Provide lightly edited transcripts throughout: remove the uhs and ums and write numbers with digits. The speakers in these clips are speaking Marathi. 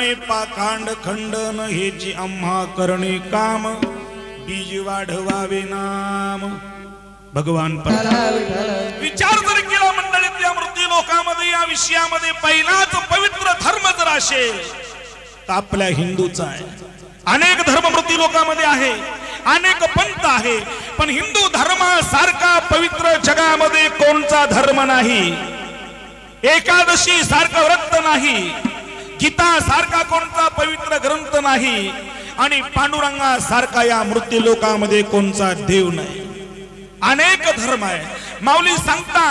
करणे पाखांड खंडन हेची आम्हा करणे काम बीज वाढवावे नाम भगवान विचार जर केला मंडळीतल्या मृत्यू लोकांमध्ये या विषयामध्ये पहिलाच पवित्र धर्म जर असेल तर आपल्या हिंदूचा आहे। अनेक धर्म मृत्यू लोकांमध्ये आहे, अनेक पंथ आहे, पण हिंदू धर्मासारखा पवित्र जगामध्ये कोणता धर्म नाही। एकादशी सारखा व्रत नाही, गीता सारखा कोणता पवित्र ग्रंथ नाही आणि पांडुरंगा सारखा या मृत्यू लोकांमध्ये कोणता देव नाही। अनेक धर्म आहे। माऊली सांगता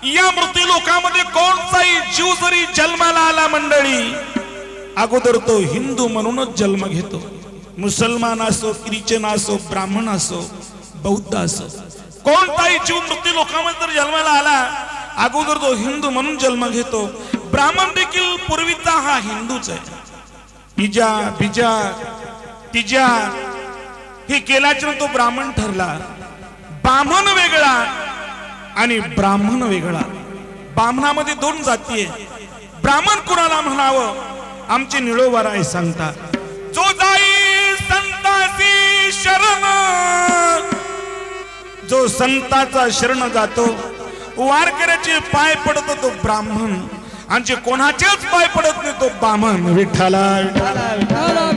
या मृत्यू लोकांमध्ये कोणताही जीव जरी जन्माला आला मंडळी अगोदर तो हिंदू म्हणूनच जन्म घेतो। मुसलमान असो, ख्रिश्चन असो, ब्राह्मण असो, बौद्ध असो, कोणताही जीव मृत्यू लोकांमध्ये जर जन्माला आला अगोदर तो हिंदू म्हणून जन्म घेतो। ब्राह्मण देखील पूर्वीचा हा हिंदूच आहे। पिजा बिजा तिजा हे केल्याच्या तो ब्राह्मण ठरला। बामण वेगळा आणि ब्राह्मण वेगळा। बामणामध्ये दोन जाती आहे। ब्राह्मण कुणाला म्हणावं आमचे निळोबाराय सांगता जो जाई संताची शरण, जो संताचा शरण जातो वारकऱ्याचे पाय पडतो तो ब्राह्मण आणि जे कोणाचेच पाय पडत नाही तो बामण। विठ्ठला विठ्ठला विठ्ठला